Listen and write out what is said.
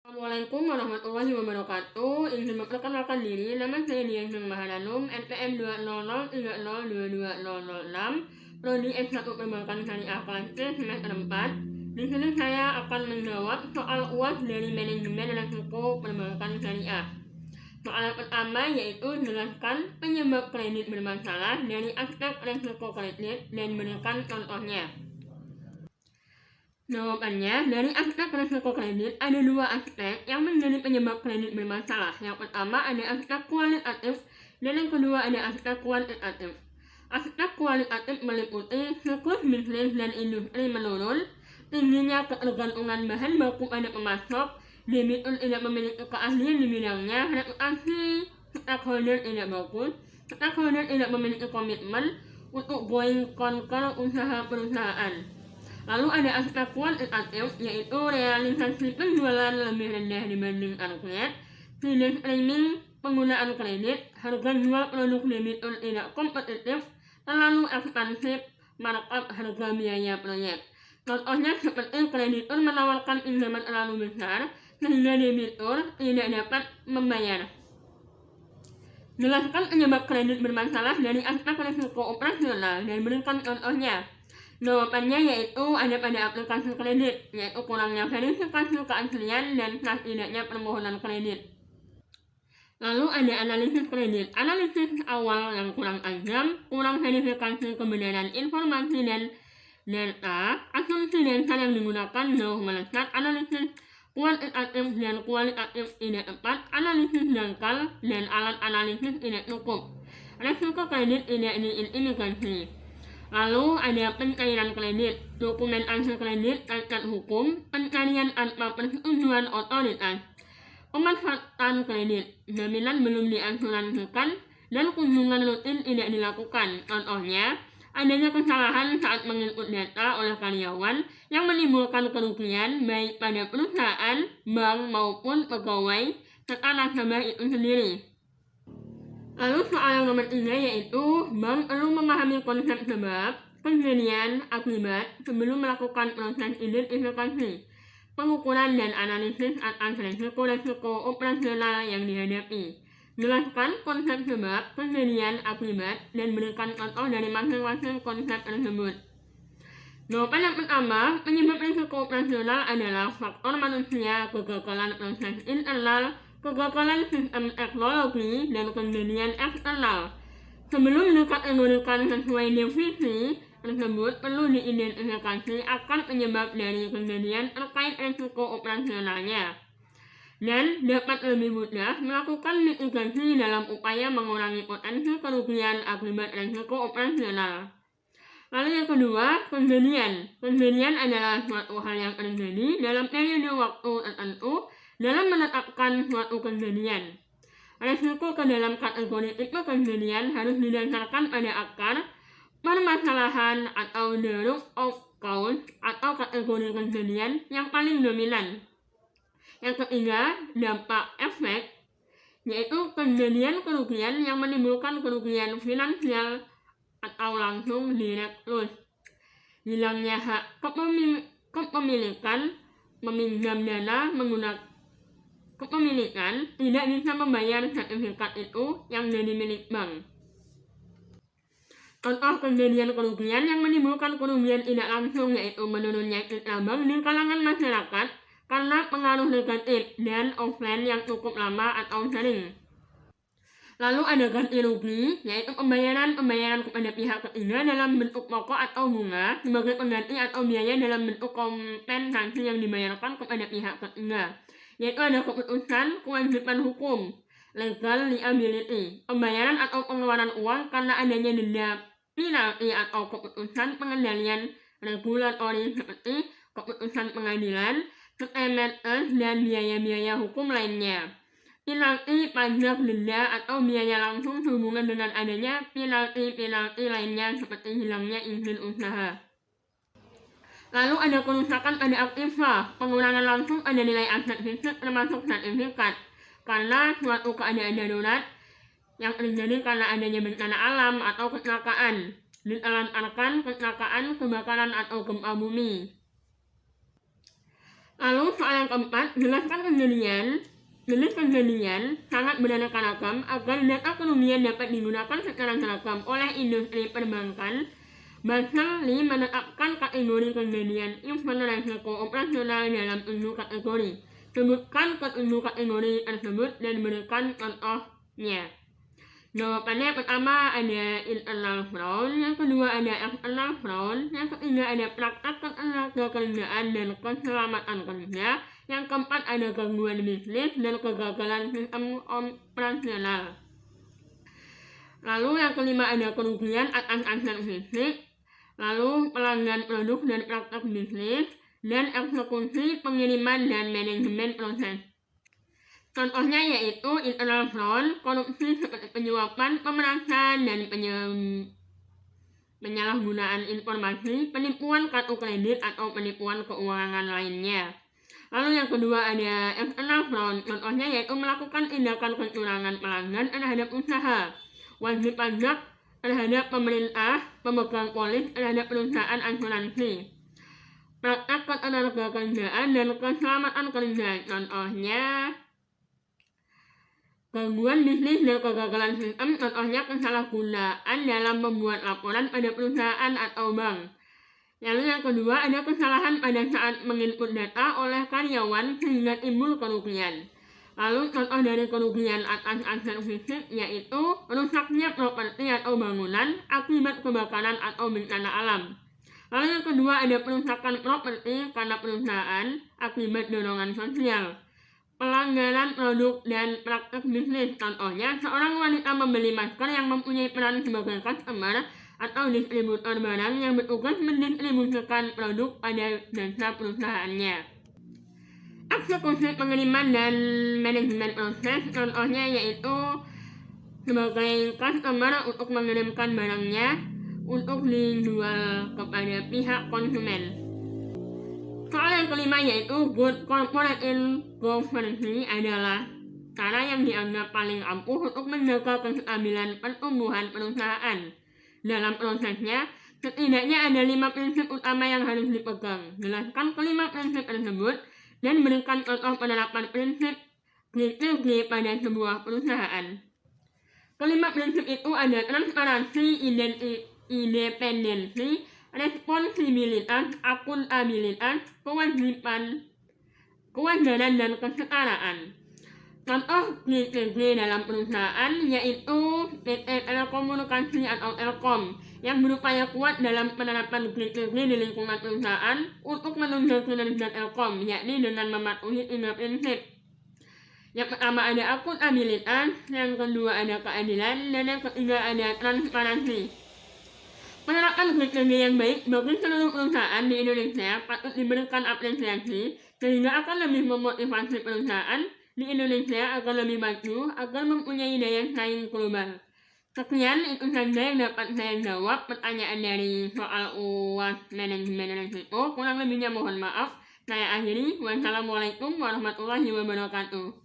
Assalamualaikum warahmatullahi wabarakatuh. Izin memperkenalkan diri, nama saya Dian Mahananum, NPM 20030220006, Prodi S1 Perbankan Syariah kelas C semester 4. Di sini saya akan menjawab soal UAS dari Manajemen Resiko Perbankan Syariah. Soal pertama yaitu jelaskan penyebab kredit bermasalah dari aspek resiko kredit dan berikan contohnya. Jawabannya, dari aspek resiko kredit ada dua aspek yang menjadi penyebab kredit bermasalah. Yang pertama ada aspek kualitatif dan yang kedua ada aspek kuantitatif. Aspek kualitatif meliputi siklus bisnis dan industri menurun, tingginya ketergantungan bahan baku pada pemasok, debitur tidak memiliki keahlian di bidangnya, reputasi stakeholder tidak bagus, stakeholder tidak memiliki komitmen untuk going concern usaha perusahaan. Lalu ada aspek kuantitatif, yaitu realisasi penjualan lebih rendah dibanding target, tidak streaming penggunaan kredit, harga jual produk debitur tidak kompetitif, terlalu ekspansif, markup harga biaya proyek. Contohnya seperti kreditur menawarkan pinjaman terlalu besar, sehingga debitur tidak dapat membayar. Jelaskan penyebab kredit bermasalah dari aspek risiko operasional dan berikan contohnya. Jawabannya yaitu ada pada aplikasi kredit, yaitu kurangnya verifikasi keaslian dan tidaknya permohonan kredit. Lalu ada analisis kredit, analisis awal yang kurang tajam, kurang verifikasi kebenaran informasi dan data, asumsi dasar yang digunakan jauh meleset, analisis kuantitatif dan kualitatif tidak tepat, analisis dangkal dan alat analisis tidak cukup, resiko kredit tidak diidentifikasi. Lalu ada pencairan kredit, dokumentasi kredit cacat hukum, pencarian tanpa persetujuan otoritas, pemanfaatan kredit, jaminan belum diasuransikan, dan kunjungan rutin tidak dilakukan. Contohnya, adanya kesalahan saat menginput data oleh karyawan yang menimbulkan kerugian baik pada perusahaan, bank maupun pegawai serta nasabah itu sendiri. Lalu soal yang nomor 3 yaitu bank perlu memahami konsep sebab, kejadian, akibat sebelum melakukan proses identifikasi, pengukuran dan analisis atas resiko-resiko operasional yang dihadapi. Jelaskan konsep sebab, kejadian, akibat dan berikan contoh dari masing-masing konsep tersebut. Jawaban yang pertama, penyebab risiko operasional adalah faktor manusia, kegagalan proses internal, kegagalan sistem teknologi, dan kejadian eksternal. Sebelum dikategorikan sesuai definisi tersebut, perlu diidentifikasi akar penyebab dari kejadian terkait risiko operasionalnya. Dan dapat lebih mudah melakukan mitigasi dalam upaya mengurangi potensi kerugian akibat risiko operasional. Lalu yang kedua, kejadian. Kejadian adalah suatu hal yang terjadi dalam periode waktu tertentu dalam menetapkan suatu kejadian. Resiko ke dalam kategori tipe kejadian harus didasarkan pada akar permasalahan atau the root of cause atau kategori kejadian yang paling dominan. Yang ketiga, dampak efek, yaitu kejadian kerugian yang menimbulkan kerugian finansial atau langsung direct loss, hilangnya hak kepemilikan, meminjam dana menggunakan kepemilikan, tidak bisa membayar sertifikat itu yang jadi milik bank. Contoh kejadian kerugian yang menimbulkan kerugian tidak langsung yaitu menurunnya citra bank di kalangan masyarakat karena pengaruh negatif dan offline yang cukup lama atau sering. Lalu ada ganti rugi, yaitu pembayaran kepada pihak ketiga dalam bentuk pokok atau bunga sebagai pengganti atau biaya dalam bentuk kompensasi yang dibayarkan kepada pihak ketiga. Yaitu ada keputusan kewajiban hukum, legal liability, pembayaran atau pengeluaran uang karena adanya denda penalti atau keputusan pengendalian regulatori seperti keputusan pengadilan, settlement dan biaya-biaya hukum lainnya. Penalti, pajak, denda, atau biaya langsung sehubungan dengan adanya penalti lainnya seperti hilangnya izin usaha. Lalu ada kerusakan pada aktiva, pengurangan langsung pada nilai aset fisik termasuk sertifikat karena suatu keadaan darurat yang terjadi karena adanya bencana alam atau kecelakaan, ditelantarkan kecelakaan, kebakaran atau gempa bumi. Lalu soal yang keempat, jenis kejadian sangat beraneka ragam agar data kerugian dapat digunakan secara seragam oleh industri perbankan. Basel Lee menetapkan kategori kejadian informasi risiko operasional dalam 7 kategori. Sebutkan ke-7 kategori tersebut dan berikan contohnya. Jawabannya pertama ada internal fraud, yang kedua ada external fraud, yang ketiga ada praktek ketenaga kerjaan dan keselamatan kerja, yang keempat ada gangguan bisnis dan kegagalan sistem operasional. Lalu yang kelima ada kerugian atas aset fisik, lalu pelanggan produk dan praktek bisnis, dan eksekusi pengiriman dan manajemen proses. Contohnya yaitu internal fraud, korupsi seperti penyuapan, pemerasan, dan penyalahgunaan informasi, penipuan kartu kredit atau penipuan keuangan lainnya. Lalu yang kedua ada external fraud, contohnya yaitu melakukan tindakan kecurangan pelanggan terhadap usaha, wajib pajak terhadap pemerintah, pemegang polis terhadap perusahaan asuransi, praktek ketenaga kerjaan dan keselamatan kerja, contohnya gangguan bisnis dan kegagalan sistem, contohnya kesalahgunaan dalam membuat laporan pada perusahaan atau bank. Lalu yang kedua ada kesalahan pada saat menginput data oleh karyawan sehingga timbul kerugian. Lalu contoh dari kerugian atas aset fisik yaitu rusaknya properti atau bangunan akibat kebakaran atau bencana alam. Lalu yang kedua ada perusakan properti karena perusahaan akibat dorongan sosial. Pelanggaran produk dan praktek bisnis, contohnya seorang wanita membeli masker yang mempunyai peran sebagai customer atau distributor barang yang bertugas mendistribusikan produk pada jasa perusahaannya. Eksekusi pengiriman dan manajemen proses, contohnya yaitu sebagai customer untuk mengirimkan barangnya untuk dijual kepada pihak konsumen. Soal yang kelima yaitu good corporate governance adalah cara yang dianggap paling ampuh untuk menjaga kestabilan pertumbuhan perusahaan. Dalam prosesnya, setidaknya ada 5 prinsip utama yang harus dipegang. Jelaskan kelima prinsip tersebut dan berikan contoh penerapan prinsip kriteria pada sebuah perusahaan. Kelima prinsip itu ada transparansi, independensi, responsibilitas, akuntabilitas, kewajaran dan kesetaraan. Contoh kriteria dalam perusahaan yaitu PT Telekomunikasi atau Telkom yang berupaya kuat dalam penerapan kriteria di lingkungan perusahaan untuk menunjang kinerja Telkom, yakni dengan mematuhi 3 prinsip. Yang pertama ada akuntabilitas, yang kedua ada keadilan, dan yang ketiga ada transparansi. Penerapan kriteria yang baik bagi seluruh perusahaan di Indonesia patut diberikan apresiasi sehingga akan lebih memotivasi perusahaan di Indonesia agar lebih maju agar mempunyai daya saing global. Sekian itu saja yang dapat saya jawab pertanyaan dari soal UAS manajemen risiko. Kurang lebihnya mohon maaf. Saya akhiri. Wassalamualaikum warahmatullahi wabarakatuh.